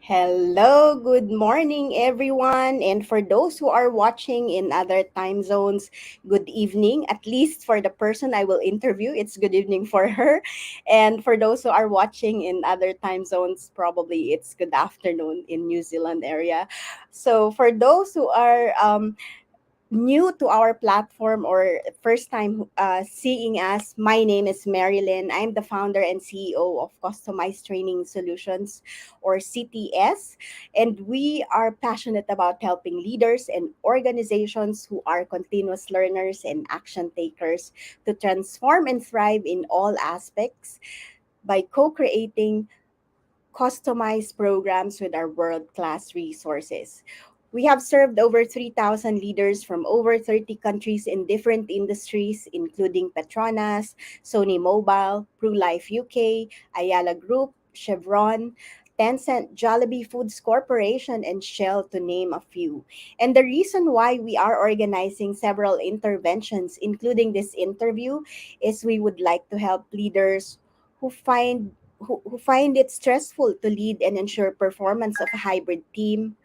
Hello, good morning, everyone. And for those who are watching in other time zones, good evening. At least for the person I will interview, it's good evening for her. And for those who are watching in other time zones, probably it's good afternoon in New Zealand area. So for those who are new to our platform or first time seeing us, my name is Marilyn. I'm the founder and CEO of Customized Training Solutions or CTS. And we are passionate about helping leaders and organizations who are continuous learners and action takers to transform and thrive in all aspects by co creating customized programs with our world class resources. We have served over 3,000 leaders from over 30 countries in different industries, including Petronas, Sony Mobile, PruLife UK, Ayala Group, Chevron, Tencent, Jollibee Foods Corporation, and Shell, to name a few. And the reason why we are organizing several interventions, including this interview, is we would like to help leaders who find it stressful to lead and ensure performance of a hybrid team,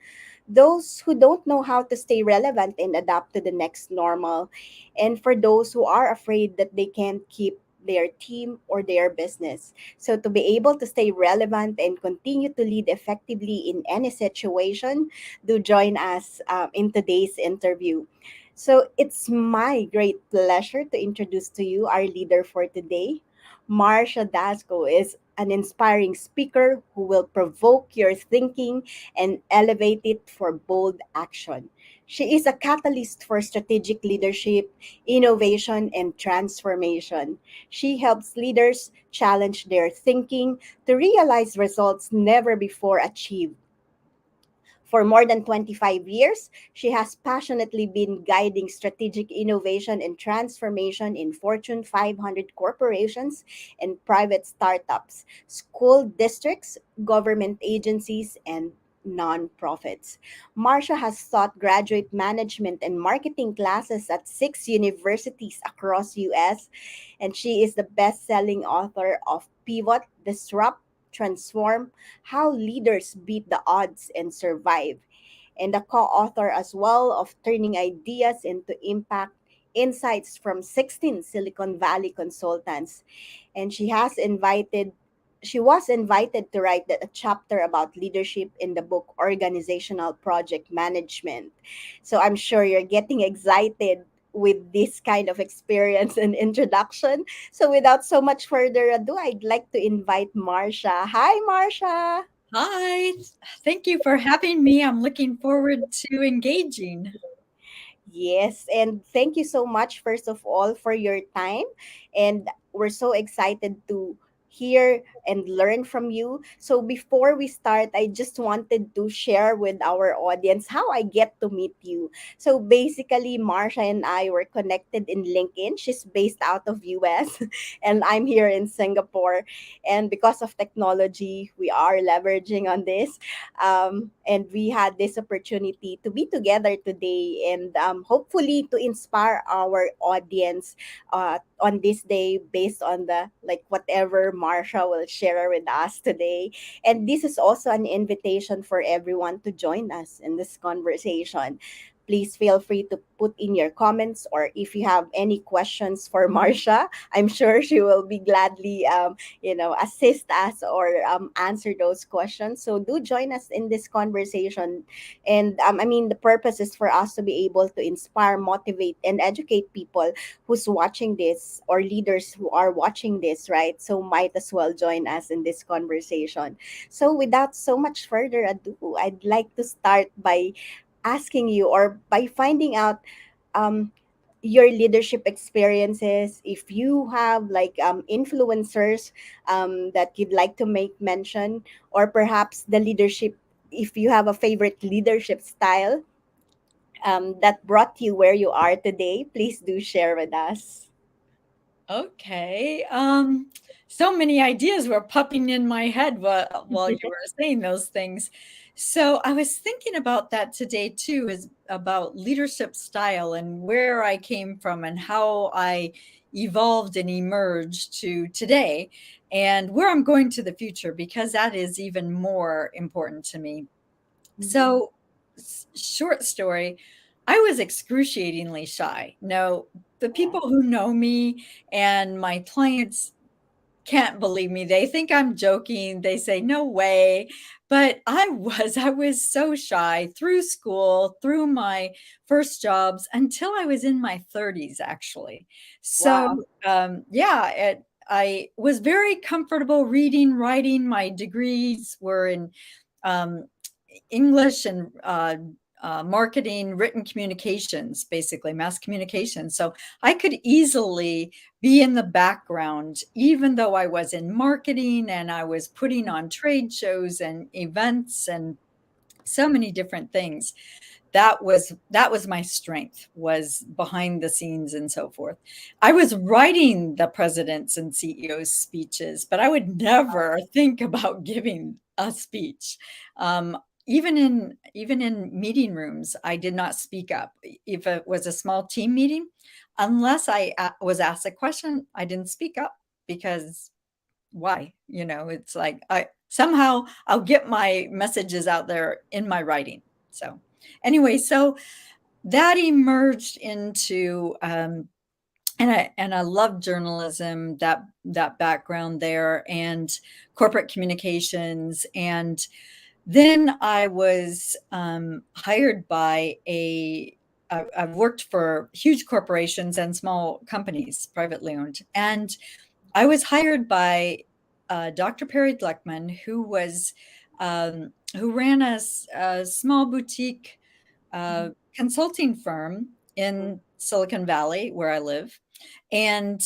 those who don't know how to stay relevant and adapt to the next normal, and for those who are afraid that they can't keep their team or their business. So, to be able to stay relevant and continue to lead effectively in any situation, do join us in today's interview. So, it's my great pleasure to introduce to you our leader for today. Marcia Daszko is an inspiring speaker who will provoke your thinking and elevate it for bold action. She is a catalyst for strategic leadership, innovation, and transformation. She helps leaders challenge their thinking to realize results never before achieved. For more than 25 years, she has passionately been guiding strategic innovation and transformation in Fortune 500 corporations and private startups, school districts, government agencies, and nonprofits. Marcia has taught graduate management and marketing classes at 6 universities across US, and she is the best-selling author of Pivot, Disrupt, Transform, How Leaders Beat the Odds and Survive, and a co author as well of Turning Ideas into Impact, Insights from 16 Silicon Valley Consultants. And she was invited to write a chapter about leadership in the book Organizational Project Management. So I'm sure you're getting excited with this kind of experience and introduction. So without so much further ado, I'd like to invite Marcia. Hi, Marcia. Hi, thank you for having me. I'm looking forward to engaging. Yes, and thank you so much, first of all, for your time. And we're so excited to hear and learn from you. So, before we start, I just wanted to share with our audience how I get to meet you. So, basically, Marsha and I were connected in LinkedIn. She's based out of US, and I'm here in Singapore. And because of technology, we are leveraging on this, and we had this opportunity to be together today and hopefully to inspire our audience on this day based on the like whatever Marsha will share with us today. And this is also an invitation for everyone to join us in this conversation. Please feel free to put in your comments, or if you have any questions for Marsha, I'm sure she will be gladly assist us or answer those questions. So do join us in this conversation. And I mean, the purpose is for us to be able to inspire, motivate, and educate people who's watching this, or leaders who are watching this, right? So might as well join us in this conversation. So without so much further ado, I'd like to start by asking you, or by finding out um, your leadership experiences, if you have like influencers that you'd like to make mention, or perhaps the leadership, if you have a favorite leadership style that brought you where you are today, please do share with us. Okay. So many ideas were popping in my head while you were saying those things. So I was thinking about that today too, is about leadership style and where I came from and how I evolved and emerged to today and where I'm going to the future, because that is even more important to me. Mhm. So, short story, I was excruciatingly shy. No, the Yeah. people who know me and my clients can't believe me. They think I'm joking. They say, "No way." But I was so shy through school, through my first jobs until I was in my 30s, actually. So, Wow. yeah, I was very comfortable reading, writing. My degrees were in um, English and marketing, written communications, basically mass communication. So I could easily be in the background, even though I was in marketing and I was putting on trade shows and events and so many different things. That was my strength, was behind the scenes and so forth. I was writing the presidents and CEOs speeches, but I would never think about giving a speech. um, even in meeting rooms, I did not speak up. If it was a small team meeting, unless I was asked a question, I didn't speak up, because why? It's like I somehow I'll get my messages out there in my writing. So anyway, so that emerged into and I love journalism, that background there, and corporate communications. And then I was hired by I've worked for huge corporations and small companies, privately owned, and I was hired by Dr. Perry Gluckman, who ran a small boutique Mhm. consulting firm in Silicon Valley, where I live. And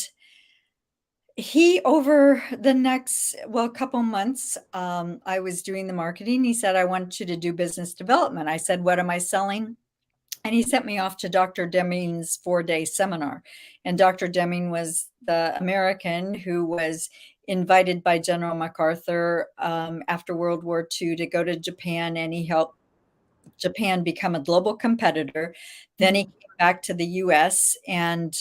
he, over the next, well, couple months, I was doing the marketing. He said, "I want you to do business development." I said, "What am I selling?" And he sent me off to Dr. Deming's 4-day seminar. And Dr. Deming was the American who was invited by General MacArthur after World War II to go to Japan, and he helped Japan become a global competitor. Then he Mhm. came back to the US and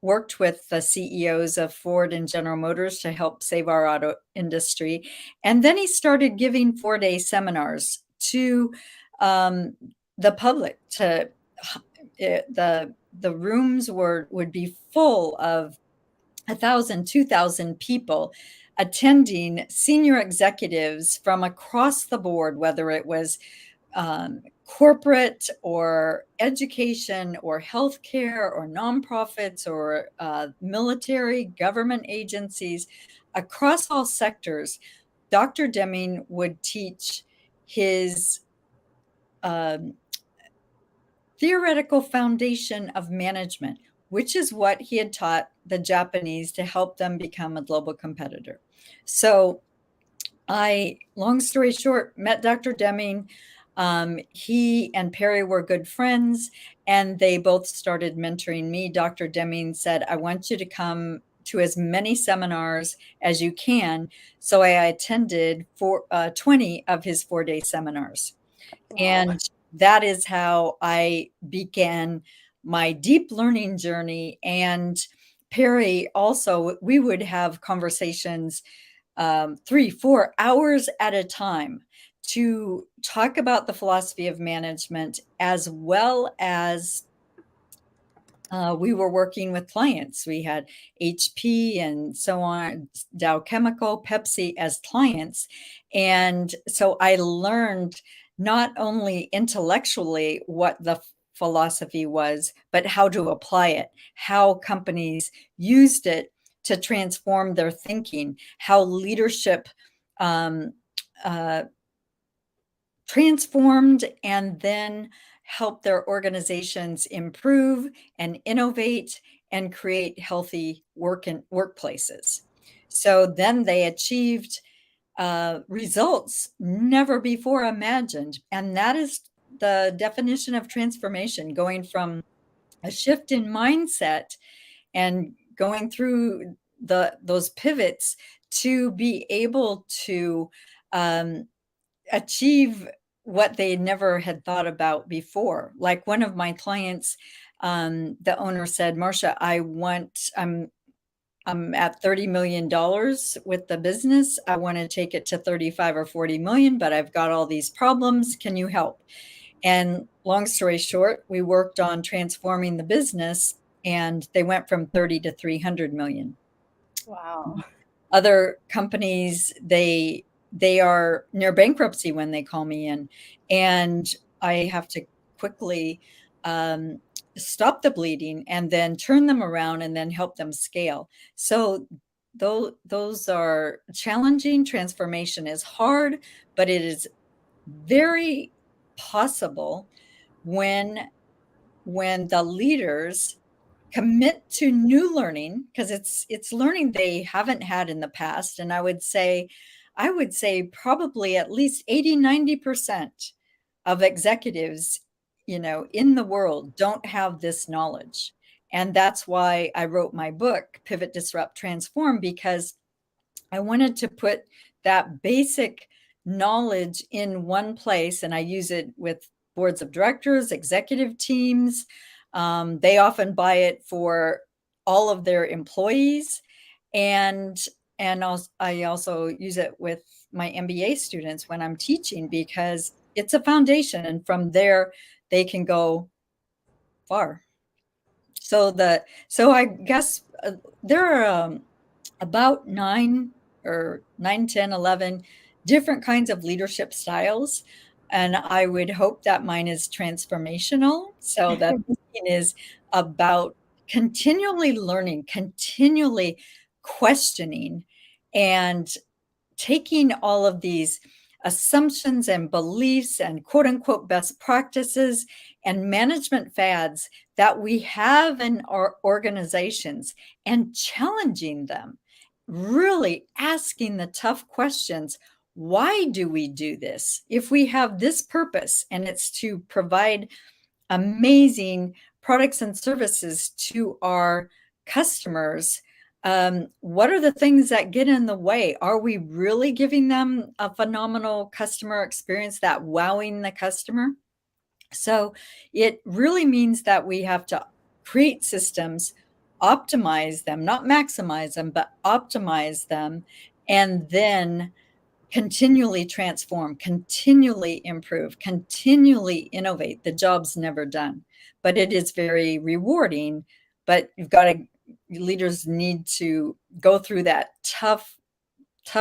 worked with the CEOs of Ford and General Motors to help save our auto industry. And then he started giving 4-day seminars to um, the public. The rooms would be full of 1,000, 2,000 people attending, senior executives from across the board, whether it was corporate or education or healthcare or nonprofits or military government agencies, across all sectors. Dr. Deming would teach his um, theoretical foundation of management, which is what he had taught the Japanese to help them become a global competitor. So long story short, met Dr. Deming. He and Perry were good friends, and they both started mentoring me. Dr. Deming said, "I want you to come to as many seminars as you can." So I attended 20 of his 4-day seminars. Wow. And that is how I began my deep learning journey. And Perry also, we would have conversations 3, 4 hours at a time to talk about the philosophy of management, as well as we were working with clients. We had HP and so on, Dow Chemical, Pepsi as clients. And so I learned not only intellectually what the philosophy was, but how to apply it, how companies used it to transform their thinking, how leadership um, uh, transformed and then help their organizations improve and innovate and create healthy workplaces. So then they achieved results never before imagined. And that is the definition of transformation, going from a shift in mindset and going through those pivots to be able to um, achieve what they never had thought about before. Like one of my clients, the owner said, Marcia, I'm at $30 million with the business. I want to take it to 35 or 40 million, but I've got all these problems. Can you help? And long story short, we worked on transforming the business, and they went from 30 to 300 million. Wow. Other companies, they are near bankruptcy when they call me in, and I have to quickly um, stop the bleeding and then turn them around and then help them scale. So those are challenging. Transformation is hard, but it is very possible when the leaders commit to new learning, because it's learning they haven't had in the past. And I would say probably at least 80-90% of executives, in the world don't have this knowledge. And that's why I wrote my book, Pivot, Disrupt, Transform, because I wanted to put that basic knowledge in one place, and I use it with boards of directors, executive teams. They often buy it for all of their employees, and I also use it with my MBA students when I'm teaching, because it's a foundation, and from there they can go far. So I guess there are about 10, 11 different kinds of leadership styles. And I would hope that mine is transformational, so that mine is about continually learning, continually questioning, and taking all of these assumptions and beliefs and quote unquote best practices and management fads that we have in our organizations and challenging them, really asking the tough questions. Why do we do this? If we have this purpose and it's to provide amazing products and services to our customers, what are the things that get in the way? Are we really giving them a phenomenal customer experience, that wowing the customer? So it really means that we have to create systems, optimize them, not maximize them, but optimize them, and then continually transform, continually improve, continually innovate. The job's never done, but it is very rewarding. But leaders need to go through that tough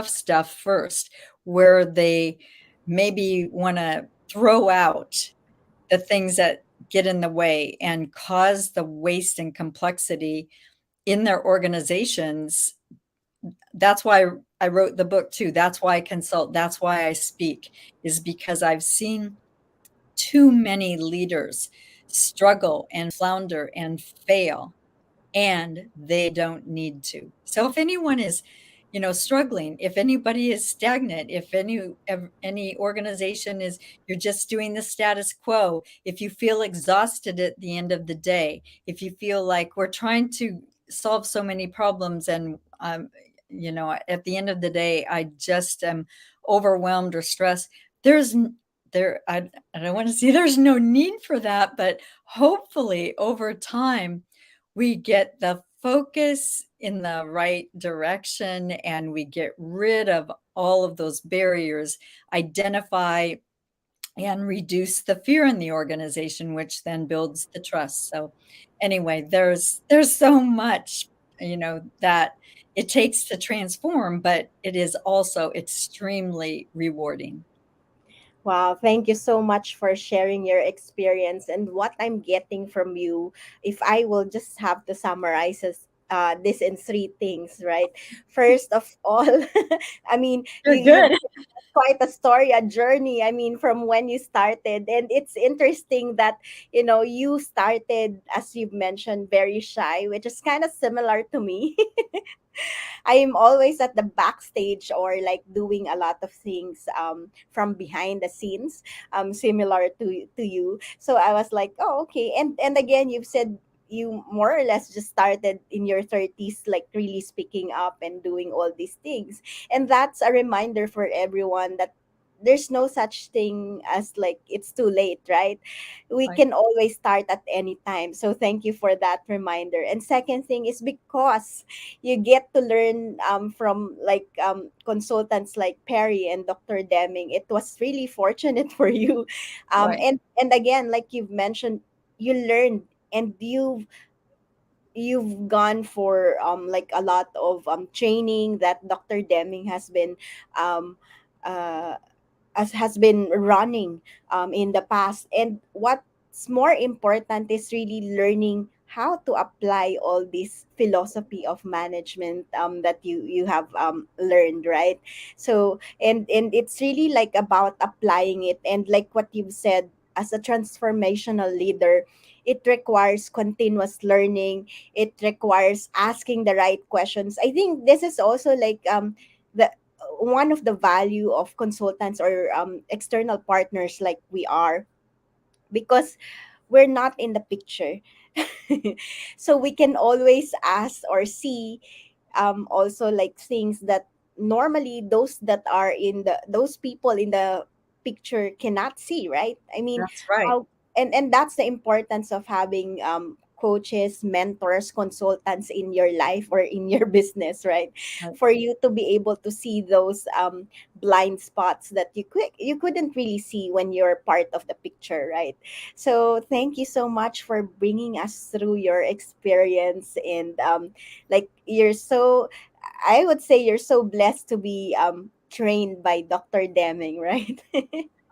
stuff first, where they maybe want to throw out the things that get in the way and cause the waste and complexity in their organizations. That's why I wrote the book too. That's why I consult. That's why I speak, is because I've seen too many leaders struggle and flounder and fail, and they don't need to. So if anyone is, struggling, if anybody is stagnant, if any organization is, you're just doing the status quo, if you feel exhausted at the end of the day, if you feel like we're trying to solve so many problems, and at the end of the day, I just am overwhelmed or stressed. I don't want to see, there's no need for that, but hopefully over time, we get the focus in the right direction, and we get rid of all of those barriers, identify and reduce the fear in the organization, which then builds the trust. So anyway, there's so much, that it takes to transform, but it is also extremely rewarding. Wow, thank you so much for sharing your experience. And what I'm getting from you, if I will just have to summarize this in three things, right? First of all, I mean, You're you've good. quite a story, a journey. I mean, from when you started. And it's interesting that, you started, as you've mentioned, very shy, which is kind of similar to me. I'm always at the backstage, or like doing a lot of things from behind the scenes, similar to you. So I was like, oh, okay. And again, you've said you more or less just started in your 30s, like really speaking up and doing all these things. And that's a reminder for everyone that there's no such thing as like it's too late, right? We Right. can always start at any time. So thank you for that reminder. And second thing is because you get to learn from like consultants like Perry and Dr. Deming. It was really fortunate for you. Right. And again, like you've mentioned, you learned, and you've gone for like a lot of training that Dr. Deming um uh has been running in the past. And what's more important is really learning how to apply all this philosophy of management that you have learned, right? So and it's really like about applying it. And like what you've said, as a transformational leader, it requires continuous learning. It requires asking the right questions. I think this is also like the one of the value of consultants or external partners like we are, because we're not in the picture. So we can always ask or see also like things that normally those that are in the those people in the picture cannot see, right? I mean, That's right. how and that's the importance of having coaches, mentors, consultants in your life or in your business, right? Right. For you to be able to see those blind spots that you couldn't really see when you're part of the picture, right? So thank you so much for bringing us through your experience. And like you're so, I would say you're so blessed to be trained by Dr. Deming, right?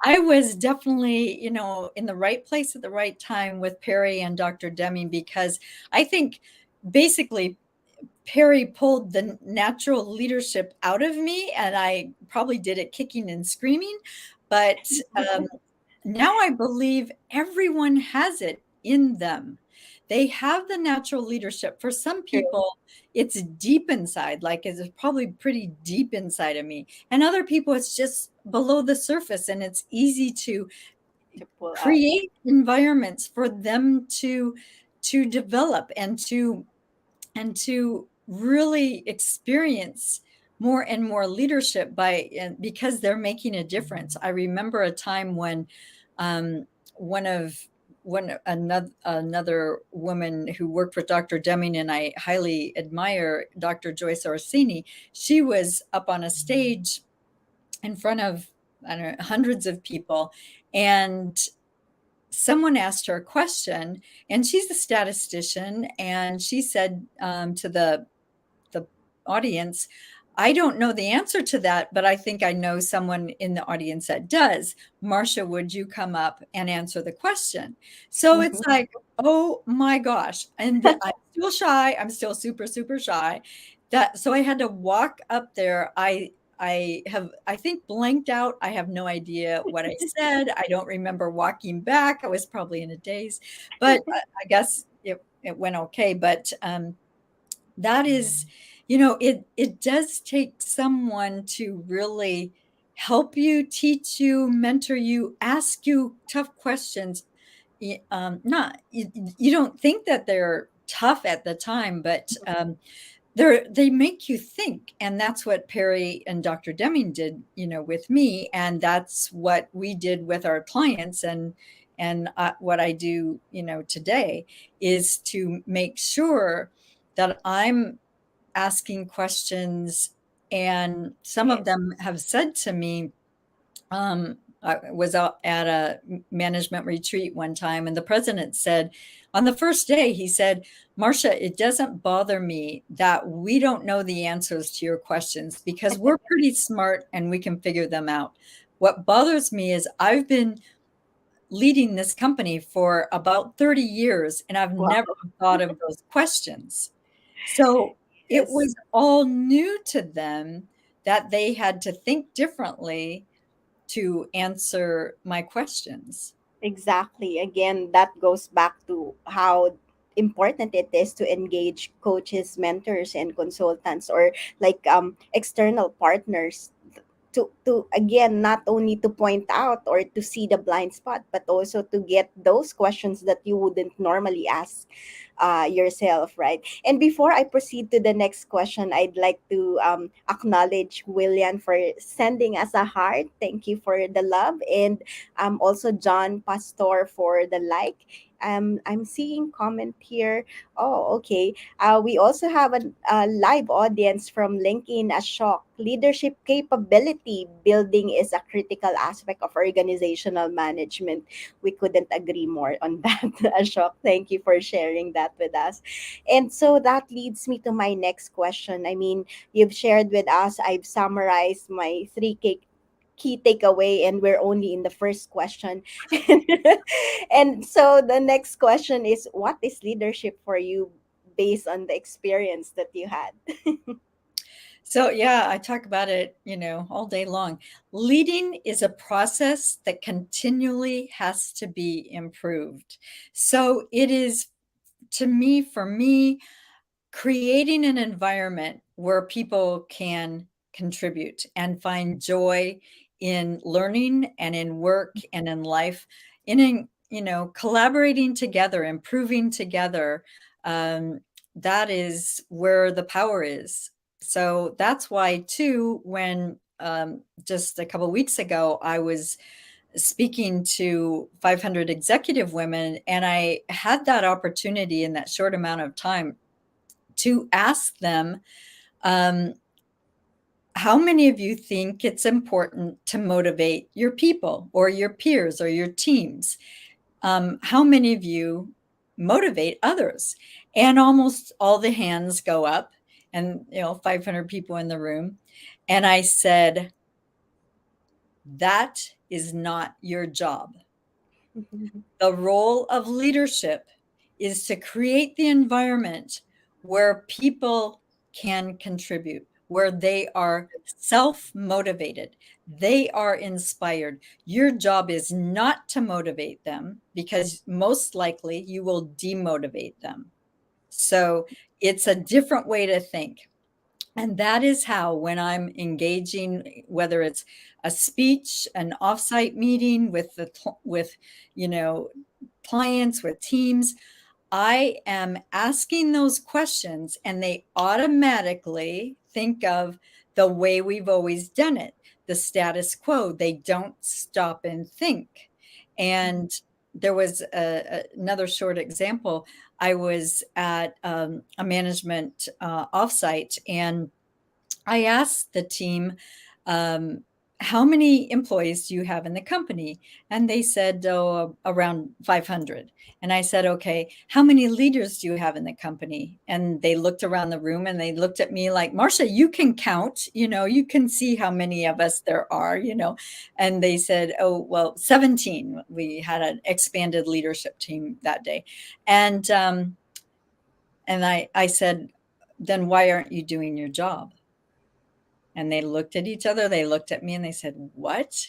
I was definitely, in the right place at the right time with Perry and Dr. Deming, because I think basically Perry pulled the natural leadership out of me, and I probably did it kicking and screaming. But um, now I believe everyone has it in them. They have the natural leadership. For some True. people, it's deep inside, like it's probably pretty deep inside of me. And other people, it's just below the surface, and it's easy to To pull out. create environments for them to develop and to really experience more and more leadership because they're making a difference. I remember a time when um, one of one another woman who worked with Dr. Deming, and I highly admire, Dr. Joyce Orsini. She was up on a stage in front of, I don't know, hundreds of people, and someone asked her a question, and she's a statistician, and she said to the audience, I don't know the answer to that, but I think I know someone in the audience that does. Marcia, would you come up and answer the question? So it's like, oh my gosh. And I'm still shy. I'm still super, super shy. So I had to walk up there. I think blanked out. I have no idea what I said. I don't remember walking back. I was probably in a daze, but I guess it went okay. But that is, it does take someone to really help you, teach you, mentor you, ask you tough questions. Not you don't think that they're tough at the time, but they make you think. And that's what Perry and Dr. Deming did, with me, and that's what we did with our clients. And what I do, today, is to make sure that I'm asking questions. And some of Yes. them have said to me, I was out at a management retreat one time, and the president said, on the first day, he said, Marcia, it doesn't bother me that we don't know the answers to your questions, because we're pretty smart and we can figure them out. What bothers me is I've been leading this company for about 30 years, and I've Wow. never thought of those questions. So it Yes. was all new to them, that they had to think differently to answer my questions. Exactly. Again, that goes back to how important it is to engage coaches, mentors, and consultants, or like external partners. to again, not only to point out or to see the blind spot, but also to get those questions that you wouldn't normally ask yourself, right? And before I proceed to the next question, I'd like to acknowledge William for sending us a heart. Thank you for the love, and also John Pastor for the like. I'm seeing comment here. Oh, okay. We also have a live audience from LinkedIn. Ashok, leadership capability building is a critical aspect of organizational management. We couldn't agree more on that, Ashok. Thank you for sharing that with us. And so that leads me to my next question. I mean, you've shared with us, I've summarized my key takeaway, and we're only in the first question. And so the next question is, what is leadership for you based on the experience that you had? So, yeah, I talk about it, all day long. Leading is a process that continually has to be improved. So, it is, to me, for me, creating an environment where people can contribute and find joy in learning and in work and in life, collaborating together, improving together. um, that is where the power is. So that's why too, when just a couple weeks ago I was speaking to 500 executive women, and I had that opportunity in that short amount of time to ask them, um, how many of you think it's important to motivate your people or your peers or your teams? How many of you motivate others? And almost all the hands go up, and 500 people in the room. And I said, that is not your job. The role of leadership is to create the environment where people can contribute, where they are self-motivated, they are inspired. Your job is not to motivate them, because most likely you will demotivate them. So it's a different way to think. And that is how, when I'm engaging, whether it's a speech, an offsite meeting with you know clients, with teams, I am asking those questions, and they automatically think of the way we've always done it, the status quo. They don't stop and think. And there was another short example. I was at a management offsite, and I asked the team, um, how many employees do you have in the company? And they said, oh, around 500. And I said, okay, how many leaders do you have in the company? And they looked around the room, and they looked at me like, Marcia, you can count, you can see how many of us there are. And they said, oh, well, 17. We had an expanded leadership team that day. And I said, then why aren't you doing your job? And they looked at each other, they looked at me, and they said, what?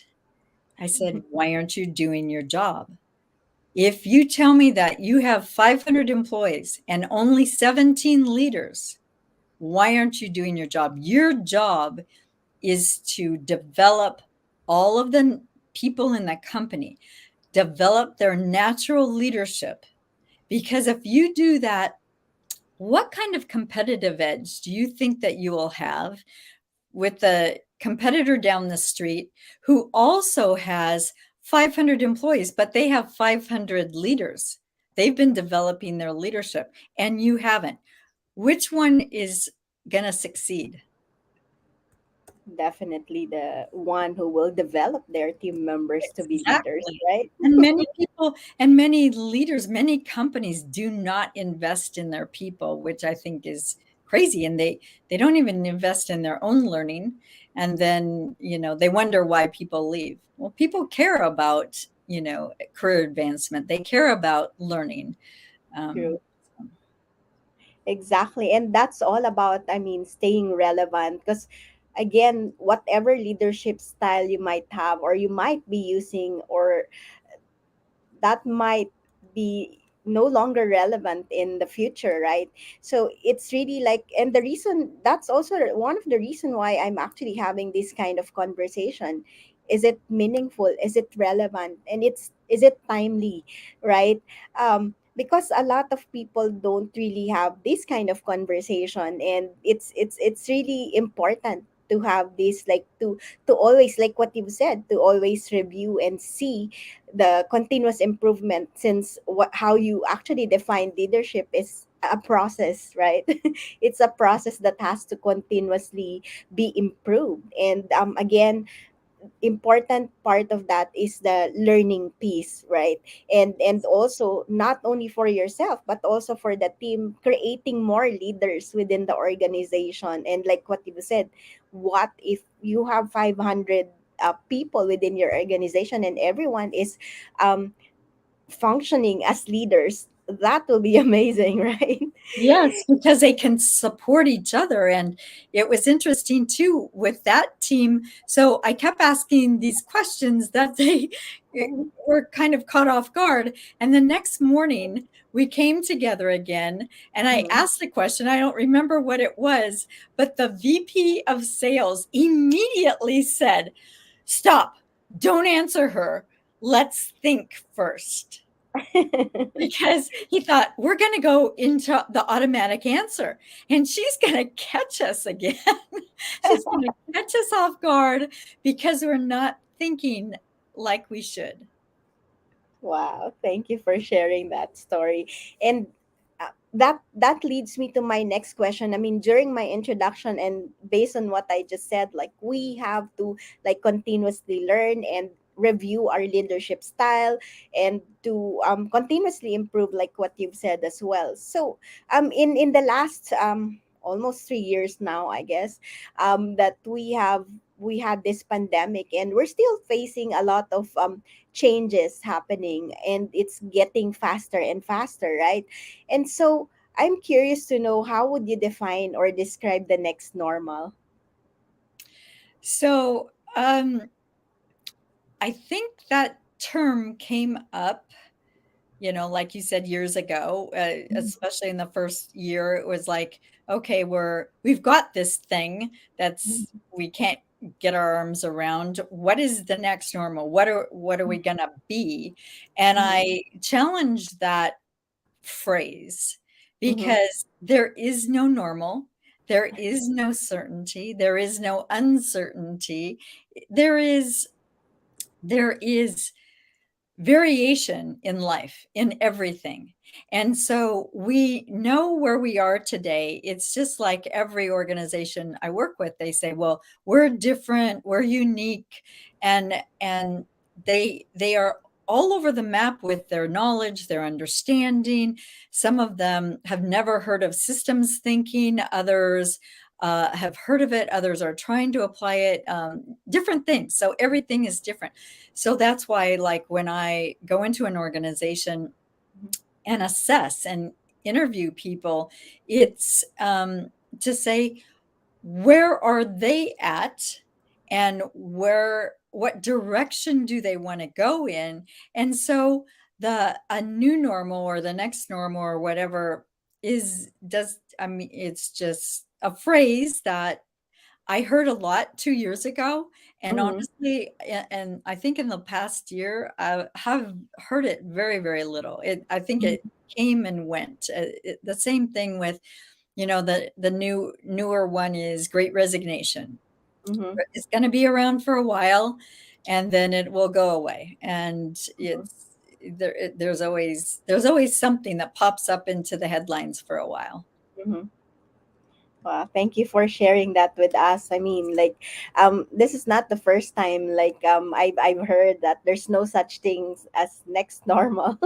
I said, why aren't you doing your job? If you tell me that you have 500 employees and only 17 leaders, why aren't you doing your job? Your job is to develop all of the people in the company, develop their natural leadership. Because if you do that, what kind of competitive edge do you think that you will have with the competitor down the street who also has 500 employees, but they have 500 leaders? They've been developing their leadership, and you haven't. Which one is going to succeed? Definitely the one who will develop their team members to be leaders, Exactly. right? And many people and many leaders, many companies do not invest in their people, which I think is crazy. And they don't even invest in their own learning. And then, they wonder why people leave. Well, people care about, career advancement. They care about learning. True. Um, Exactly. And that's all about, I mean, staying relevant. Because, again, whatever leadership style you might have or you might be using, or that might be no longer relevant in the future, right? So it's really like, and the reason, that's also one of the reason why I'm actually having this kind of conversation. Is it meaningful, is it relevant, and is it timely, right? Because a lot of people don't really have this kind of conversation, and it's really important to have this, like, to always, like what you've said, to always review and see the continuous improvement, since what how you actually define leadership is a process, right? It's a process that has to continuously be improved. And again, important part of that is the learning piece, right? And also, not only for yourself but also for the team, creating more leaders within the organization. And like what you said, what if you have 500 people within your organization, and everyone is um, functioning as leaders? That will be amazing, right? Yes, because they can support each other. And it was interesting too with that team. So I kept asking these questions that they were kind of caught off guard. And the next morning, we came together again and I Mhm. asked a question. I don't remember what it was, but the VP of sales immediately said, "Stop, don't answer her. Let's think first." Because he thought we're going to go into the automatic answer and she's going to catch us again. She's going to catch us off guard because we're not thinking like we should. Wow, thank you for sharing that story. And that leads me to my next question. I mean, during my introduction and based on what I just said, like, we have to, like, continuously learn and review our leadership style, and to continuously improve, like what you've said as well. So in the last almost 3 years now, I guess, that we had this pandemic, and we're still facing a lot of changes happening, and it's getting faster and faster, right? And so I'm curious to know, how would you define or describe the next normal? So I think that term came up, like you said, years ago, Mhm. especially in the first year. It was like, okay, we've got this thing that's we can't get our arms around. What is the next normal? What are we gonna be? And Mhm. I challenged that phrase Mhm. because there is no normal. There is no certainty. There is no uncertainty. There is there is variation in life, in everything. And so we know where we are today. It's just like every organization I work with, they say, well, we're different, we're unique. And they are all over the map with their knowledge, their understanding. Some of them have never heard of systems thinking, others have heard of it, others are trying to apply it, different things. So everything is different. So that's why, like, when I go into an organization and assess and interview people, it's to say, where are they at and what direction do they want to go in? And so the a new normal or the next normal or whatever it's just a phrase that I heard a lot 2 years ago, and Mhm. honestly, and I think in the past year, I have heard it very, very little. I think it came and went. The same thing with, the newer one is Great Resignation. Mhm. It's gonna be around for a while, and then it will go away, and Mhm. there's always something that pops up into the headlines for a while. Mhm. Wow, thank you for sharing that with us. I mean, like, this is not the first time, like, I've heard that there's no such things as next normal.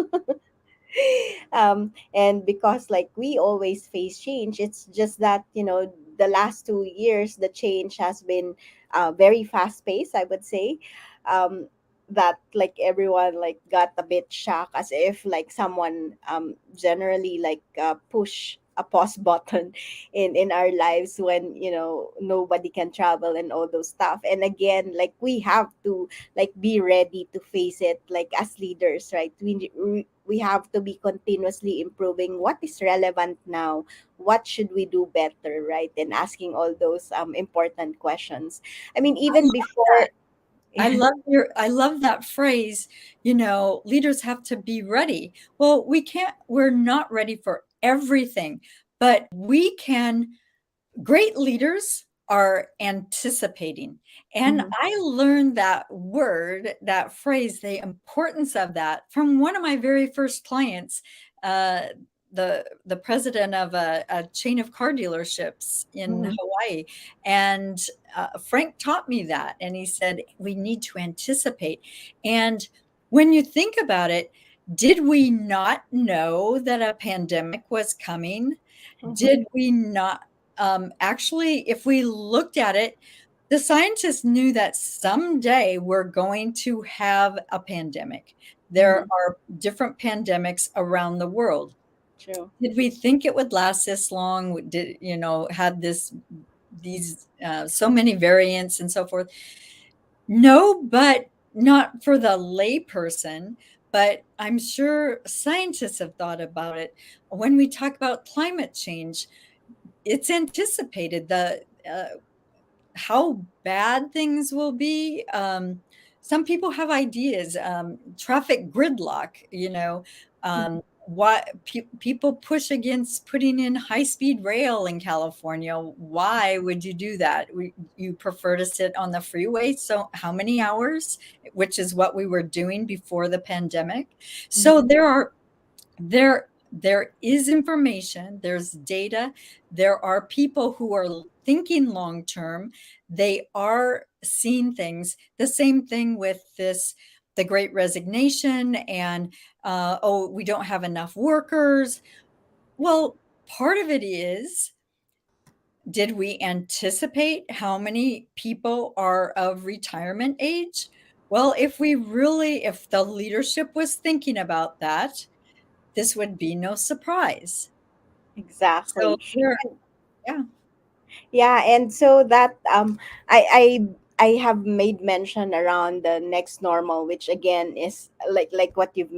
And because, like, we always face change, it's just that, the last 2 years, the change has been very fast paced, I would say. That, like, everyone, like, got a bit shocked, as if, like, someone generally, like, push a pause button in our lives when, you know, nobody can travel and all those stuff. And again, like, we have to like be ready to face it, like as leaders, right? We have to be continuously improving what is relevant now, what should we do better, right? And asking all those important questions. I mean, even before. I love that phrase, you know, leaders have to be ready. Well, we're not ready for everything, but we can. Great leaders are anticipating. And Mhm, I learned that word, that phrase, the importance of that from one of my very first clients, uh, the president of a chain of car dealerships in mhm, Hawaii. And Frank taught me that. And he said, we need to anticipate. And when you think about it, did we not know that a pandemic was coming? mhm, Did we not actually, if we looked at it, the scientists knew that someday we're going to have a pandemic. There mhm. are different pandemics around the world. True. Did we think it would last this long? Did, you know, had these so many variants and so forth? No, but not for the layperson. But I'm sure scientists have thought about it. When we talk about climate change, it's anticipated how bad things will be. Some people have ideas. Traffic gridlock, you know, Mhm, why people push against putting in high-speed rail in California. Why would you do that? You prefer to sit on the freeway. So how many hours? Which is what we were doing before the pandemic. So mhm, there is information, there's data, there are people who are thinking long term, they are seeing things. The same thing with the great resignation, and oh, we don't have enough workers. Well, part of it is, did we anticipate how many people are of retirement age? Well, if the leadership was thinking about that, this would be no surprise. So exactly. there, yeah. Yeah, and so that I have made mention around the next normal, which again is like what you've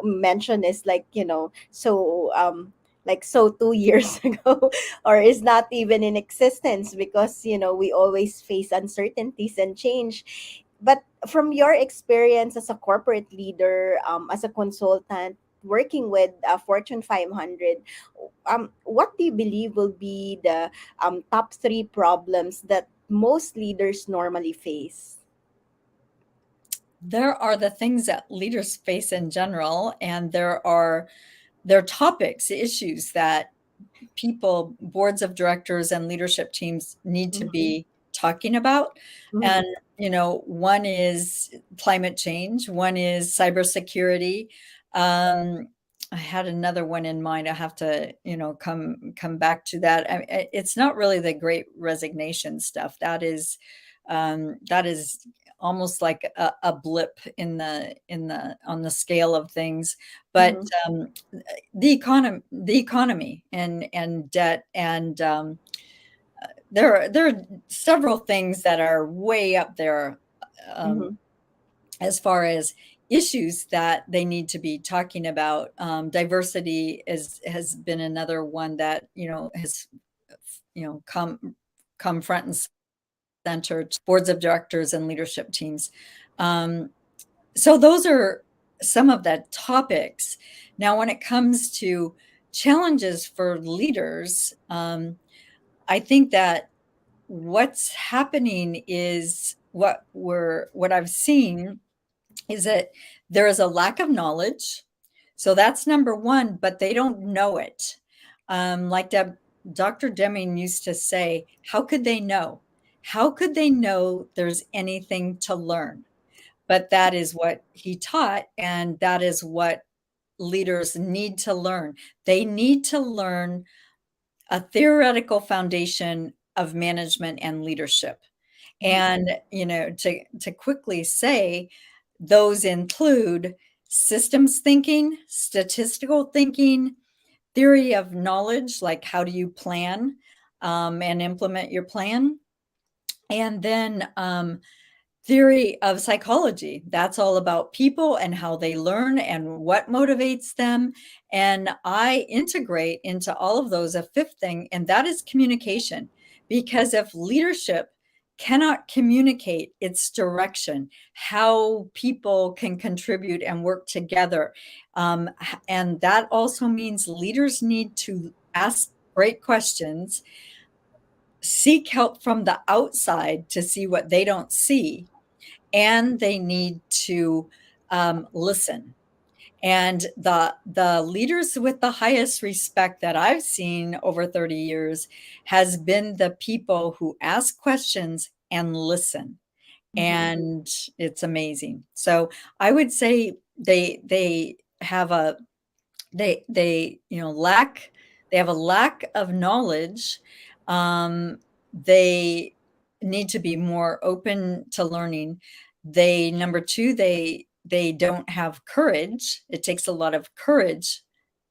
mentioned is like, you know, so like so 2 years ago, or is not even in existence, because, you know, we always face uncertainties and change. But from your experience as a corporate leader, as a consultant working with Fortune 500, what do you believe will be the top three problems that most leaders normally face? There are the things that leaders face in general, and there are topics, issues that people, boards of directors and leadership teams need to Mm-hmm. be talking about. Mm-hmm. And, you know, one is climate change, one is cybersecurity. Um, I had another one in mind. I have to, you know, come back to that. It's not really the great resignation stuff. That is almost like a blip in the on the scale of things. But Mm-hmm. the economy and debt, and there are several things that are way up there, um, Mm-hmm. as far as issues that they need to be talking about. Diversity has been another one that, you know, has, you know, come front and center to boards of directors and leadership teams. Um, so those are some of the topics. Now, when it comes to challenges for leaders, I think that what's happening is what I've seen is that there is a lack of knowledge. So that's number one, but they don't know it. Like Dr. Deming used to say, how could they know? How could they know there's anything to learn? But that is what he taught, and that is what leaders need to learn. They need to learn a theoretical foundation of management and leadership. Mm-hmm. And, you know, to quickly say, those include systems thinking, statistical thinking, theory of knowledge, like how do you plan and implement your plan. And then theory of psychology. That's all about people and how they learn and what motivates them. And I integrate into all of those a fifth thing, and that is communication. Because if leadership cannot communicate its direction, how people can contribute and work together, and that also means leaders need to ask great questions, seek help from the outside to see what they don't see, and they need to listen. And the leaders with the highest respect that I've seen over 30 years has been the people who ask questions and listen. Mm-hmm. And it's amazing. So I would say they have a they lack, they have a lack of knowledge. They need to be more open to learning. They, number two, they don't have courage. It takes a lot of courage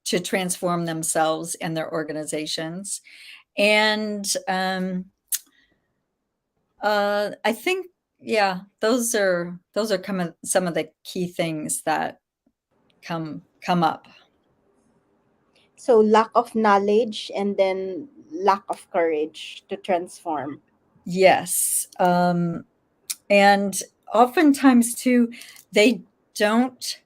to transform themselves and their organizations. And I think, yeah, those are some of the key things that come up. So lack of knowledge and then lack of courage to transform. Yes. And oftentimes, too, they don't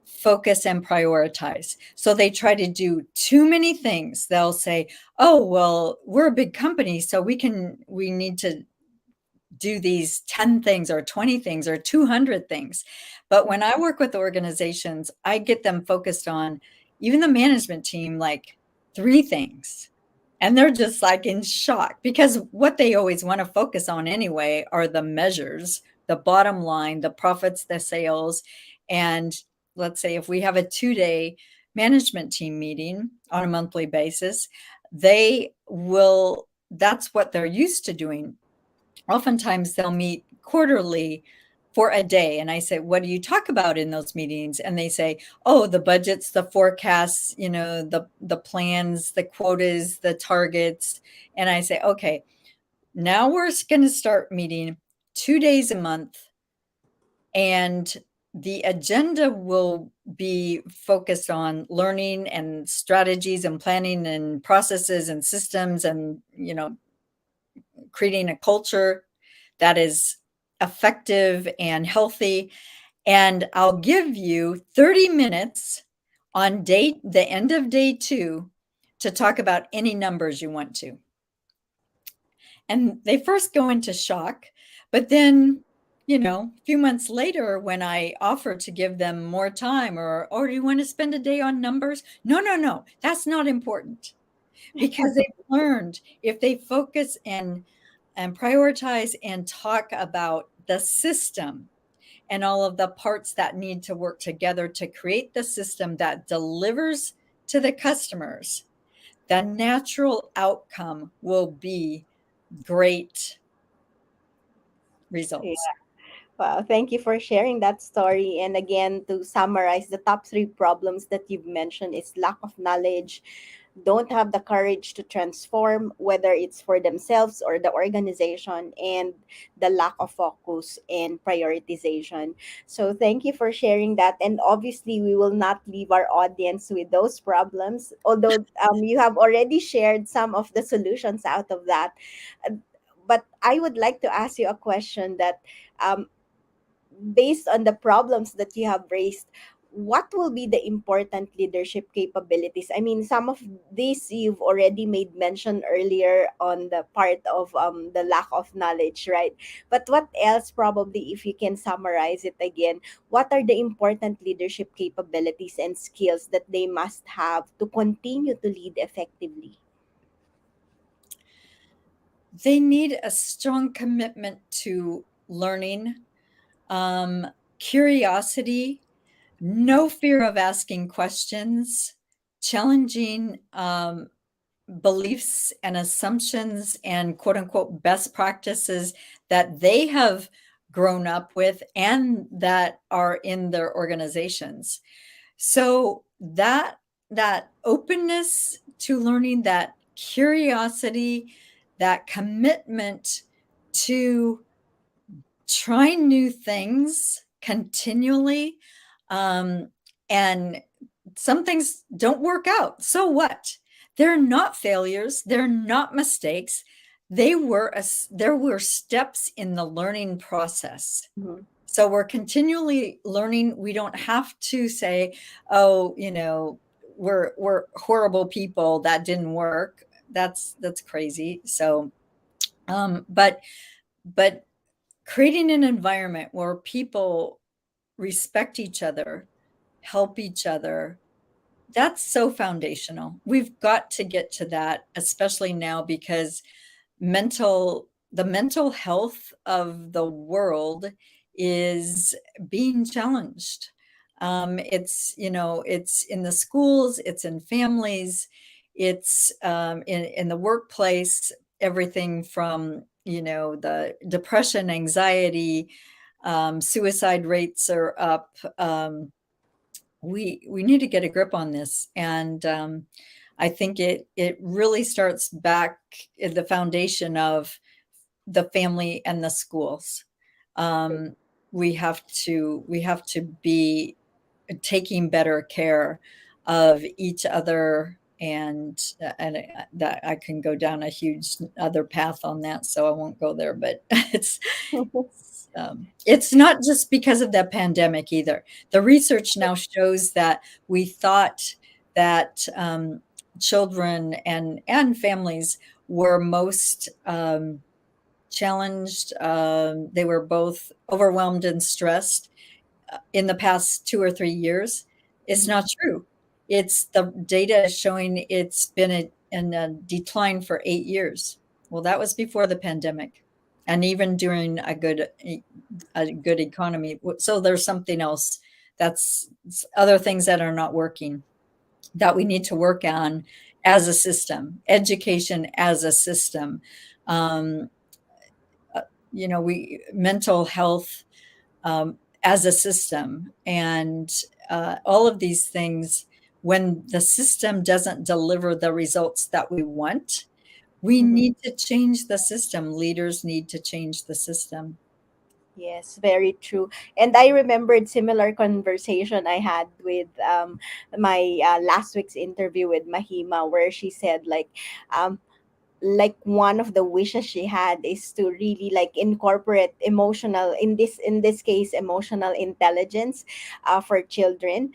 focus and prioritize. So they try to do too many things. They'll say, oh, well, we're a big company, so we need to do these 10 things or 20 things or 200 things. But when I work with organizations, I get them focused on, even the management team, like 3 things. And they're just like in shock, because what they always want to focus on anyway are the measures, the bottom line, the profits, the sales. And let's say if we have a 2-day management team meeting on a monthly basis, they will, that's what they're used to doing. Oftentimes they'll meet quarterly for a day. And I say, what do you talk about in those meetings? And they say, oh, the budgets, the forecasts, the plans, the quotas, the targets. And I say, okay, now we're going to start meeting 2 days a month. And the agenda will be focused on learning and strategies and planning and processes and systems and, creating a culture that is effective and healthy. And I'll give you 30 minutes on the end of day 2 to talk about any numbers you want to. And they first go into shock, but then, a few months later, when I offer to give them more time, or do you want to spend a day on numbers? No, that's not important. Because they've learned, if they focus and prioritize and talk about the system and all of the parts that need to work together to create the system that delivers to the customers, the natural outcome will be great Yeah. results. Wow, thank you for sharing that story. And again, to summarize, the top 3 problems that you've mentioned is lack of knowledge, don't have the courage to transform, whether it's for themselves or the organization, and the lack of focus and prioritization. So thank you for sharing that. And obviously, we will not leave our audience with those problems, although you have already shared some of the solutions out of that. Uh, But I would like to ask you a question that, um, based on the problems that you have raised, what will be the important leadership capabilities? I mean, some of these you've already made mention earlier on the part of the lack of knowledge, right? But what else, probably, if you can summarize it again, what are the important leadership capabilities and skills that they must have to continue to lead effectively? They need a strong commitment to learning, um, curiosity, no fear of asking questions, challenging beliefs and assumptions and quote unquote best practices that they have grown up with and that are in their organizations. So that that openness to learning, that curiosity, that commitment to trying new things continually. Um, and some things don't work out. So what? They're not failures. They're not mistakes. There were steps in the learning process. Mhm. So we're continually learning. We don't have to say, oh, we're horrible people. That didn't work. That's crazy. So, but but creating an environment where people respect each other, help each other, that's so foundational. We've got to get to that, especially now because the mental health of the world is being challenged. It's in the schools, it's in families, it's in the workplace, everything from, the depression, anxiety, suicide rates are up. We need to get a grip on this, and I think it really starts back in the foundation of the family and the schools. Um, we have to be taking better care of each other, and that I can go down a huge other path on that, so I won't go there. But it's not just because of the pandemic either. The research now shows that we thought that children and families were most challenged. They were both overwhelmed and stressed in the past 2 or 3 years. It's Mhm. not true. It's the data is showing it's been in a decline for 8 years. Well, that was before the pandemic, and even during a good economy. So there's something else, that's other things that are not working, that we need to work on as a system, education as a system. Um, we mental health as a system, and all of these things. When the system doesn't deliver the results that we want, we Mhm. need to change the system. Leaders need to change the system. Yes, very true. And I remembered similar conversation I had with my last week's interview with Mahima, where she said um, one of the wishes she had is to really like incorporate emotional, in this case emotional intelligence for children,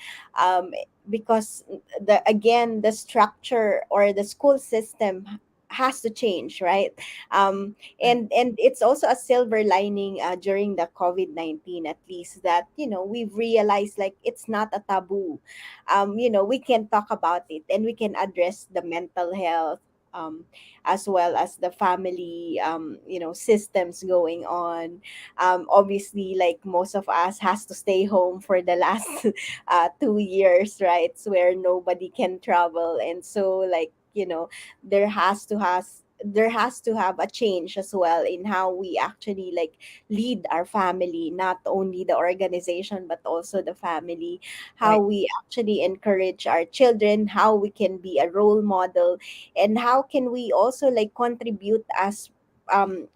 because the structure or the school system has to change, right? Right. And it's also a silver lining during the COVID-19, at least, that we've realized like it's not a taboo. We can talk about it and we can address the mental health, as well as the family, systems going on. Obviously, like most of us has to stay home for the last 2 years, right? So where nobody can travel, and so there has to have a change as well in how we actually like lead our family, not only the organization but also the family, how Right. we actually encourage our children, how we can be a role model, and how can we also like contribute as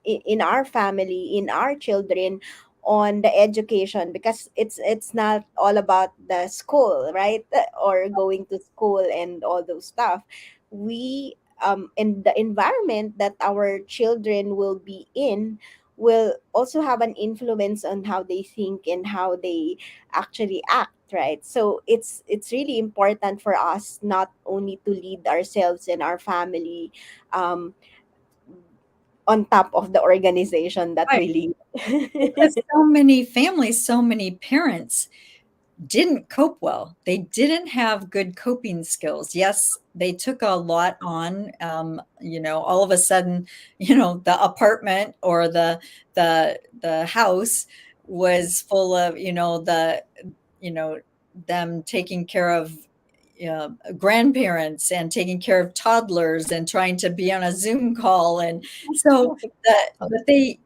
in our family, in our children, on the education, because it's not all about the school, right? Or going to school and all those stuff. We and the environment that our children will be in will also have an influence on how they think and how they actually act, right? So it's really important for us not only to lead ourselves and our family, um, on top of the organization that Right. we Because lead. so many families, so many parents didn't cope well. They didn't have good coping skills. Yes, they took a lot on. All of a sudden, the apartment or the house was full of, you know, them taking care of grandparents and taking care of toddlers and trying to be on a Zoom call, and so but they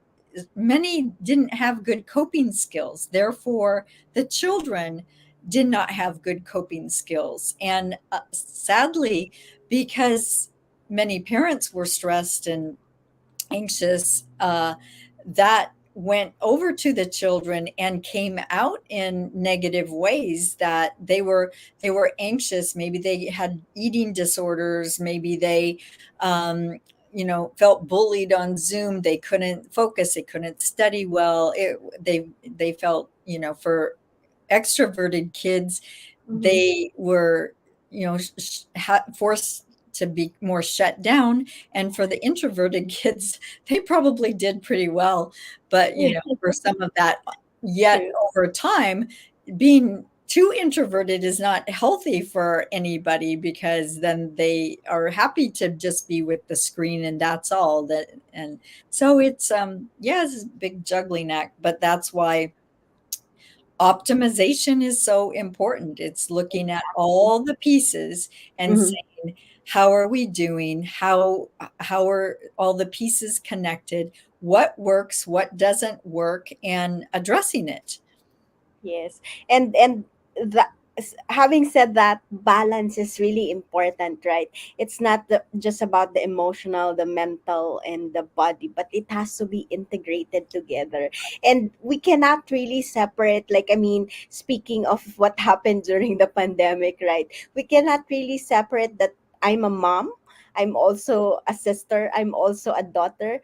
many didn't have good coping skills. Therefore, the children did not have good coping skills. And sadly, because many parents were stressed and anxious, that went over to the children and came out in negative ways, that they were anxious, maybe they had eating disorders, maybe they um, felt bullied on Zoom, they couldn't focus, they couldn't study well, they felt, for extroverted kids, Mm-hmm. they were, forced to be more shut down. And for the introverted kids, they probably did pretty well. But, Yeah, for some of that, yet true. over time, being too introverted is not healthy for anybody, because then they are happy to just be with the screen and that's all that. And so it's yeah, it's a big juggling act, but that's why optimization is so important. It's looking at Exactly. all the pieces and Mm-hmm. saying, how are we doing? How are all the pieces connected? What works, what doesn't work, and addressing it. Yes. And the, having said that, balance is really important, right? It's not just about the emotional, the mental, and the body, but it has to be integrated together. And we cannot really separate, like, I mean, speaking of what happened during the pandemic, right? We cannot really separate that I'm a mom, I'm also a sister, I'm also a daughter.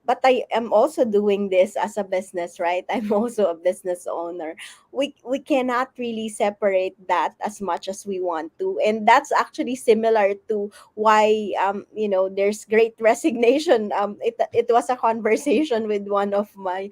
But I am also doing this as a business, right? I'm also a business owner. We cannot really separate that as much as we want to, and that's actually similar to why there's great resignation. It was a conversation with one of my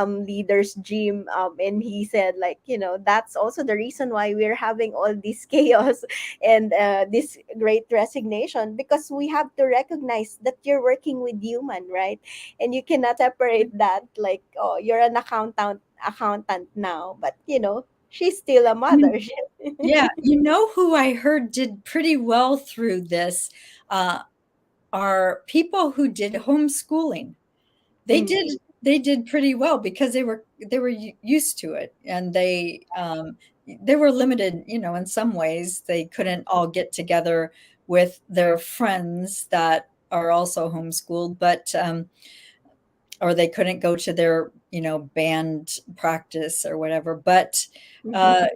leaders, Jim, and he said, like, that's also the reason why we're having all this chaos and this great resignation, because we have to recognize that you're working with human, right? And you cannot separate that, like, oh, you're an accountant now, but she's still a mother. Yeah, who I heard did pretty well through this, uh, are people who did homeschooling. They Mm, did they did pretty well because they were used to it, and they were limited, in some ways. They couldn't all get together with their friends that are also homeschooled, but or they couldn't go to their, band practice or whatever. But mhm.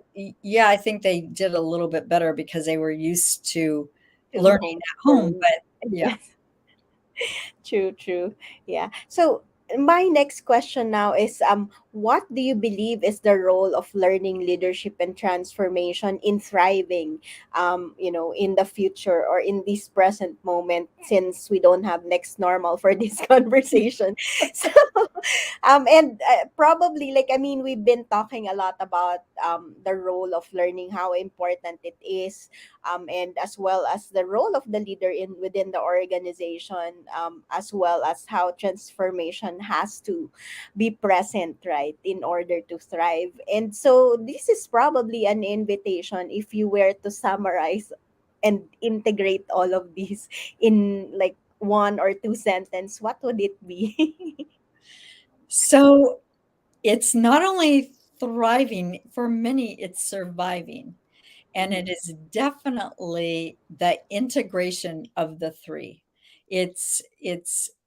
yeah, I think they did a little bit better because they were used to To learning at home. homeschooling. But yeah. Yes. True, true. Yeah. So my next question now is, what do you believe is the role of learning leadership and transformation in thriving in the future or in this present moment, since we don't have next normal for this conversation. So and probably, like, I mean, we've been talking a lot about the role of learning, how important it is, and as well as the role of the leader in within the organization, as well as how transformation has to be present, right, in order to thrive. And so this is probably an invitation, if you were to summarize and integrate all of these in like one or two sentence, what would it be? So it's not only thriving, for many, it's surviving. And it Mhm. is definitely the integration of the three. It's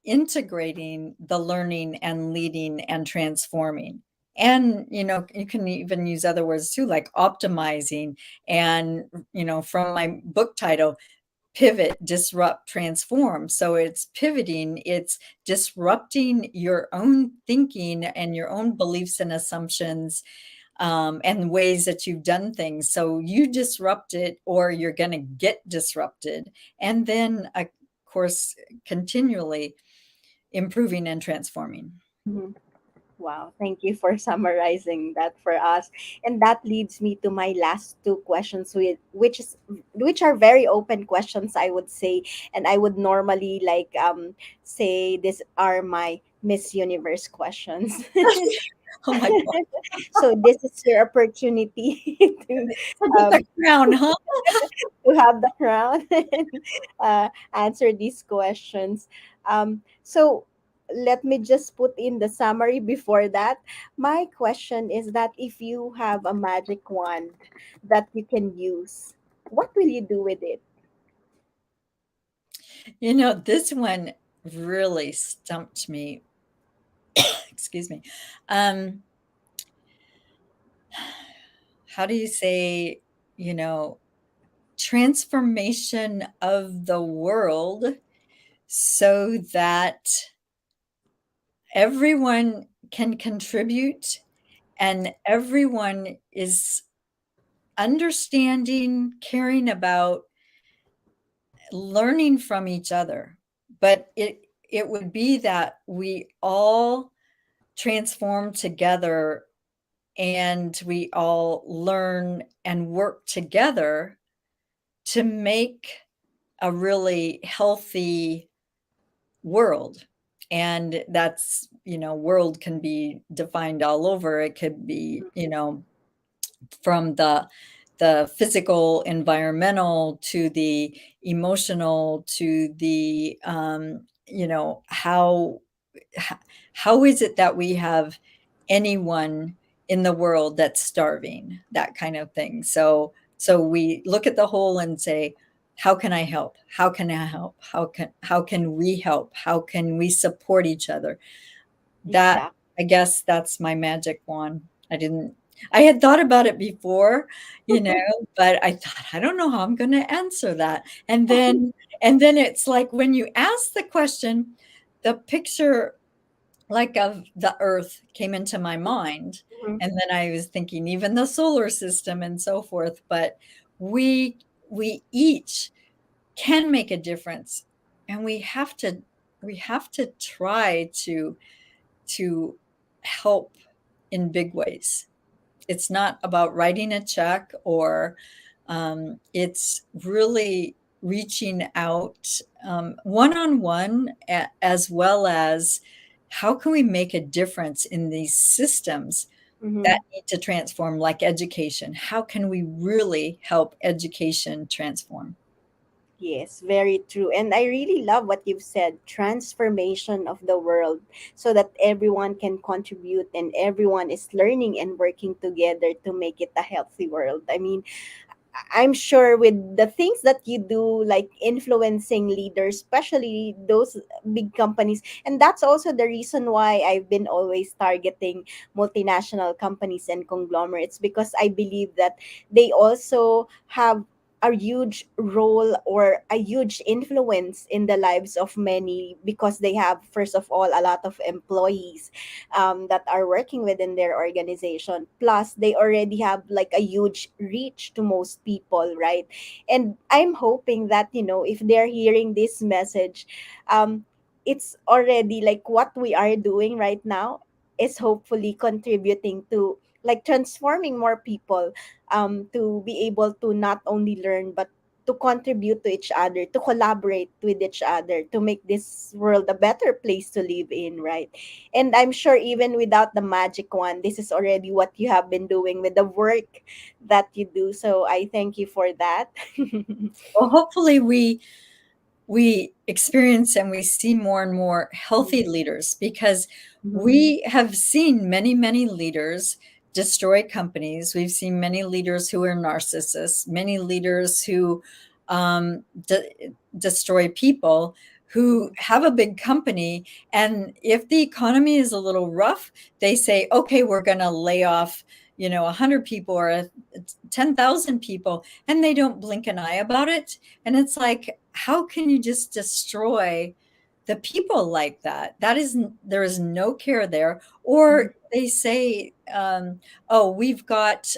integrating the learning and leading and transforming. And you can even use other words too, like optimizing. And from my book title, pivot, disrupt, transform. So it's pivoting, it's disrupting your own thinking and your own beliefs and assumptions, and ways that you've done things. So you disrupt it, or you're going to get disrupted. And then, of course, continually improving and transforming. Mhm. Wow, thank you for summarizing that for us. And that leads me to my last two questions, which are very open questions, I would say. And I would normally like say these are my Miss Universe questions. Oh my God. So this is your opportunity to So get the um crown, huh? to have the crown and answer these questions. So let me just put in the summary before that. My question is that if you have a magic wand that you can use, what will you do with it? This one really stumped me. Excuse me. Um, how do you say, you know, transformation of the world so that everyone can contribute and everyone is understanding, caring about, learning from each other. But it would be that we all transform together and we all learn and work together to make a really healthy world. And that's, world can be defined all over. It could be, from the physical, environmental, to the emotional, to the how is it that we have anyone in the world that's starving, that kind of thing. So we look at the whole and say, how can I help? How can I help? How can we help? How can we support each other? That, Exactly. I guess that's my magic wand. I had thought about it before, you know, but I thought, I don't know how I'm going to answer that. And then it's like when you ask the question, the picture like of the earth came into my mind. Mhm. And then I was thinking even the solar system and so forth, but we we each can make a difference, and we have to try to help in big ways. It's not about writing a check, or it's really reaching out one on one, as well as how can we make a difference in these systems that Mhm. need to transform, like education. How can we really help education transform? Yes, very true. And I really love what you've said, transformation of the world, so that everyone can contribute and everyone is learning and working together to make it a healthy world. I mean, I'm sure with the things that you do, like influencing leaders, especially those big companies, and that's also the reason why I've been always targeting multinational companies and conglomerates, because I believe that they also have a huge role or a huge influence in the lives of many, because they have, first of all, a lot of employees that are working within their organization. Plus, they already have like a huge reach to most people, right? And I'm hoping that, if they're hearing this message, um, it's already like what we are doing right now is hopefully contributing to like transforming more people, to be able to not only learn but to contribute to each other, to collaborate with each other, to make this world a better place to live in, right? And I'm sure even without the magic one, this is already what you have been doing with the work that you do. So I thank you for that. Well, hopefully we experience and we see more and more healthy leaders, because Mhm. we have seen many, many leaders destroy companies. We've seen many leaders who are narcissists, many leaders who destroy people, who have a big company. And if the economy is a little rough, they say, okay, we're going to lay off 100 people or 10,000 people, and they don't blink an eye about it. And it's like, how can you just destroy the people like that? There is no care there. Mhm. Or they say, oh, we've got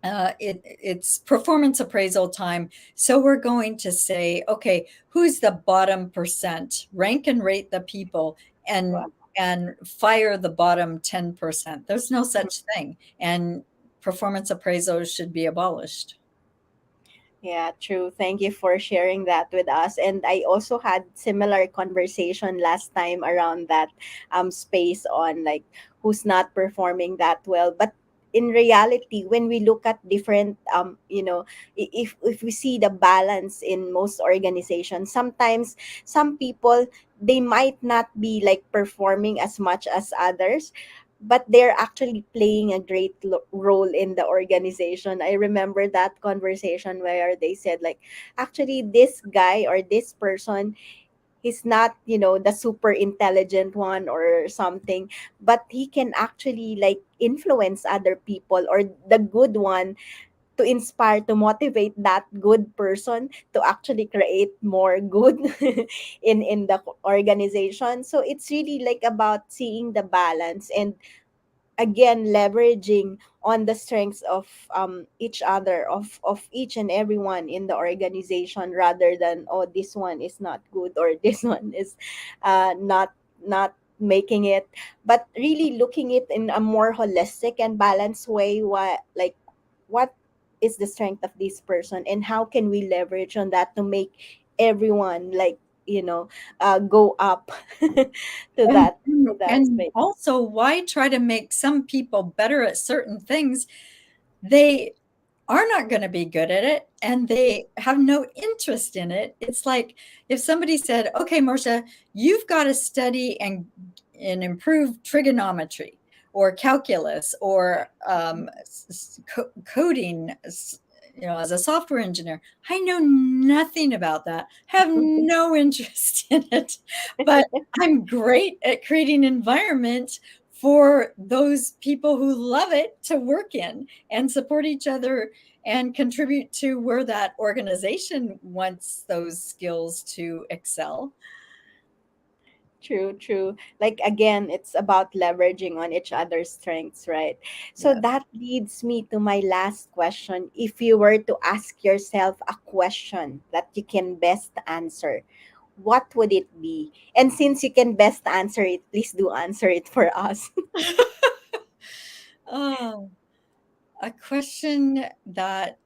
it's performance appraisal time. So we're going to say, okay, who's the bottom percent? Rank and rate the people, and Wow. fire the bottom 10%. There's no such thing. And performance appraisals should be abolished. Yeah, true. Thank you for sharing that with us. And I also had similar conversation last time around that space on like who's not performing that well. But in reality, when we look at different if we see the balance in most organizations, sometimes some people, they might not be like performing as much as others, but they're actually playing a great role in the organization. I remember that conversation where they said like, actually this guy or this person, he's not, the super intelligent one or something, but he can actually like influence other people, or the good one, to inspire, to motivate that good person to actually create more good in the organization. So it's really like about seeing the balance, and again leveraging on the strengths of each other, of each and everyone in the organization, rather than, oh, this one is not good, or this one is not making it, but really looking it in a more holistic and balanced way. What is the strength of this person, and how can we leverage on that to make everyone like, go up And to that and space. also, why try to make some people better at certain things? They are not going to be good at it, and they have no interest in it. It's like if somebody said, okay, Marcia, you've got to study and improve trigonometry or calculus or coding, as a software engineer. I know nothing about that, have no interest in it, but I'm great at creating environment for those people who love it to work in and support each other and contribute to where that organization wants those skills to excel. True, true. Like again, it's about leveraging on each other's strengths, right? So Yeah. that leads me to my last question. If you were to ask yourself a question that you can best answer, what would it be? And since you can best answer it, please do answer it for us. Oh, a question that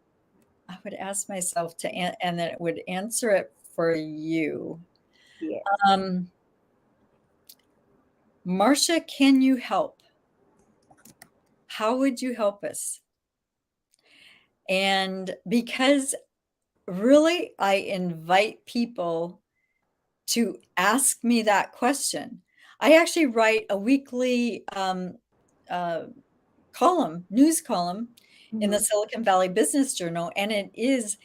I would ask myself and that it would answer it for you. Yes. Um, Marcia, can you help? How would you help us? And because really, I invite people to ask me that question. I actually write a weekly uh, news column in the Mm-hmm. Silicon Valley Business Journal, and it is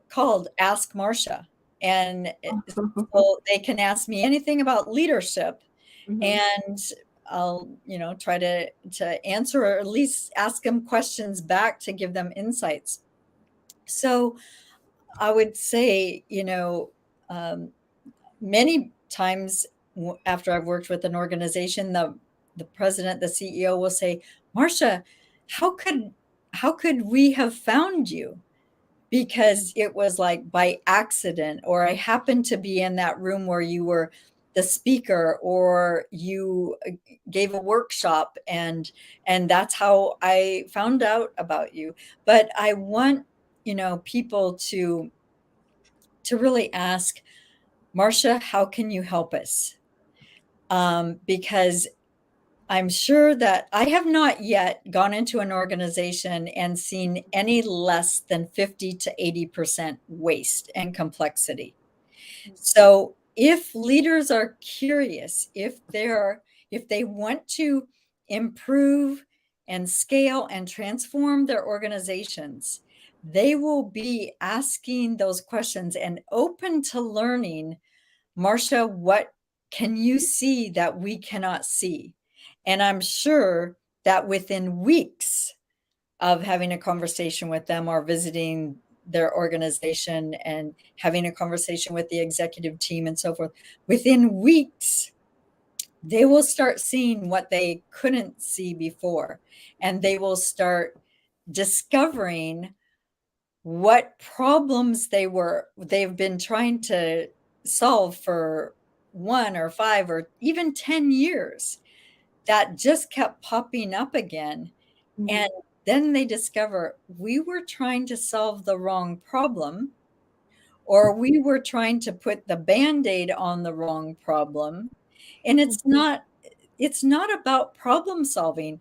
called Ask Marcia. And so they can ask me anything about leadership, Mm-hmm. and I'll, try to answer, or at least ask them questions back to give them insights. So I would say, um, many times after I've worked with an organization, the president, the CEO will say, Marcia, how could how could we have found you? Because it was like by accident, or I happened to be in that room where you were the speaker, or you gave a workshop, and that's how I found out about you. But I want, people to really ask, Marcia, how can you help us? Because I'm sure that I have not yet gone into an organization and seen any less than 50 to 80% waste and complexity. So if leaders are curious, if they want to improve and scale and transform their organizations, they will be asking those questions and open to learning. Marcia, what can you see that we cannot see? And I'm sure that within weeks of having a conversation with them, or visiting their organization and having a conversation with the executive team and so forth, within weeks, they will start seeing what they couldn't see before. And they will start discovering what problems they've been trying to solve for 1 or 5 or even 10 years, that just kept popping up again. Mm-hmm. And then they discover we were trying to solve the wrong problem, or we were trying to put the band-aid on the wrong problem. And it's not, it's not about problem solving.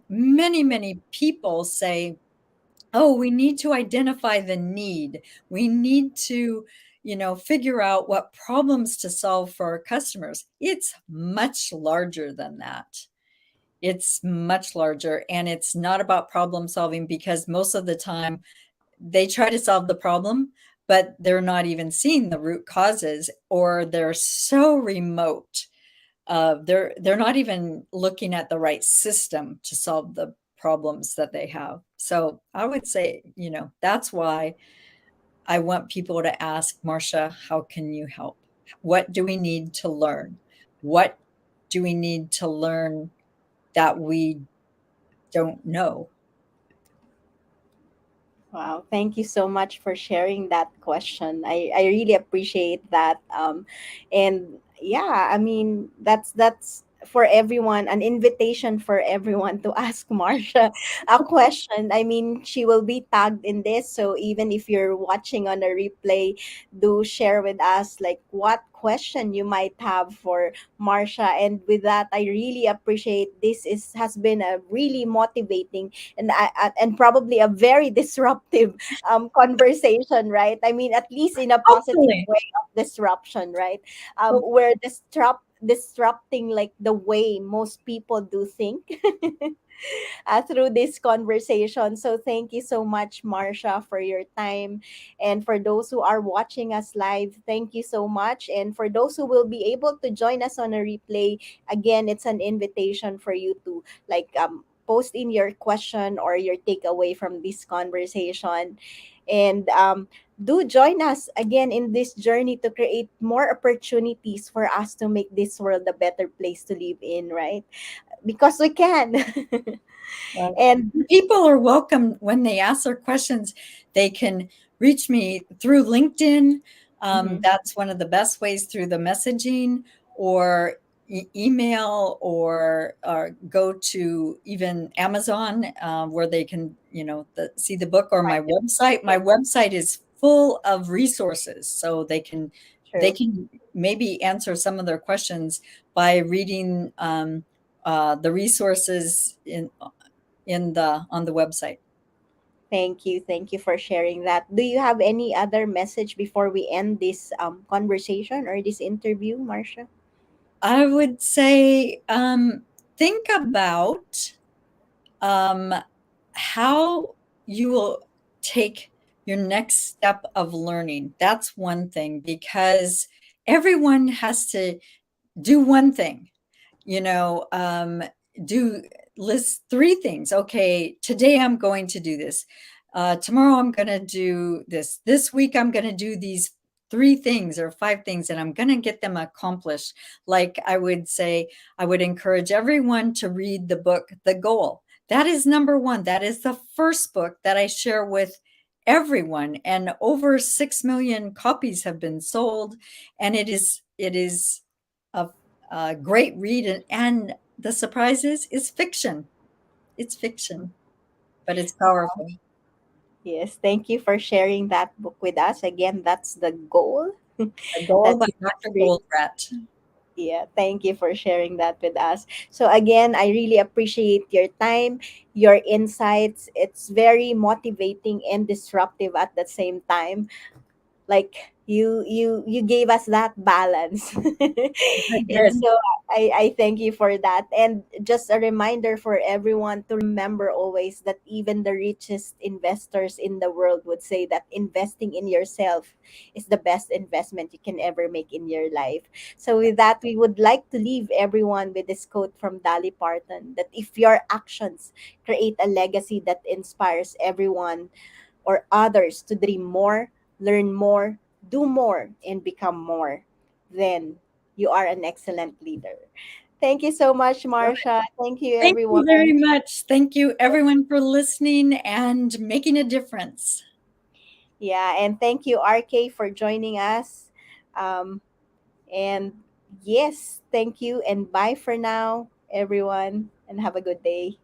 Many people say, oh, we need to identify the need. We need to, figure out what problems to solve for our customers. It's much larger than that. It's much larger, and it's not about problem solving, because most of the time they try to solve the problem, but they're not even seeing the root causes, or they're so remote. They're not even looking at the right system to solve the problems that they have. So I would say, that's why I want people to ask, Marcia, how can you help? What do we need to learn? What do we need to learn that we don't know? Wow, thank you so much for sharing that question. I really appreciate that. And yeah, I mean that's for everyone, an invitation for everyone to ask Marcia a question. I mean, she will be tagged in this, so even if you're watching on a replay, do share with us like what question you might have for Marcia. And with that, I really appreciate this is has been a really motivating and probably a very disruptive conversation, right? I mean, at least in a positive Hopefully. way of disruption, right? Hope- We're disrupting like the way most people do think through this conversation. So thank you so much, Marcia, for your time. And for those who are watching us live, thank you so much. And for those who will be able to join us on a replay, again, it's an invitation for you to like post in your question or your takeaway from this conversation. And do join us again in this journey to create more opportunities for us to make this world a better place to live in, right? Because we can. Right. And People are welcome when they ask their questions. They can reach me through LinkedIn. mhm, That's one of the best ways, through the messaging, or email, or go to even Amazon, where they can, see the book, or my find it. website. Yeah, My website is full of resources, so they true. can maybe answer some of their questions by reading the resources in the on the website. Thank you. Thank you for sharing that. Do you have any other message before we end this conversation or this interview, Marcia? I would say, think about, um, how you will take your next step of learning. That's one thing, because everyone has to do one thing. you know um do List three things. Okay, today I'm going to do this, tomorrow I'm going to do this week I'm going to do these three things or five things, and I'm going to get them accomplished. Like, I would say, I would encourage everyone to read the book The Goal. That is number one. That is the first book that I share with everyone, and over 6 million copies have been sold. And it is a great read, and the surprise is it's fiction. It's fiction, but it's powerful. Yes, thank you for sharing that book with us. Again, that's the goal The Goal that by you Dr. must read. Goldrat. Yeah, thank you for sharing that with us. So again, I really appreciate your time, your insights. It's very motivating and disruptive at the same time. Like you gave us that balance. And Good. so I thank you for that. And just a reminder for everyone to remember always that even the richest investors in the world would say that investing in yourself is the best investment you can ever make in your life. So with that, we would like to leave everyone with this quote from Dolly Parton, that if your actions create a legacy that inspires everyone or others to dream more, learn more, do more, and become more, then you are an excellent leader. Thank you so much, Marsha. Thank you, Thank everyone. you very much. Thank you, everyone, for listening and making a difference. Yeah, and thank you, RK, for joining us. Um, and yes, thank you, and bye for now, everyone, and have a good day.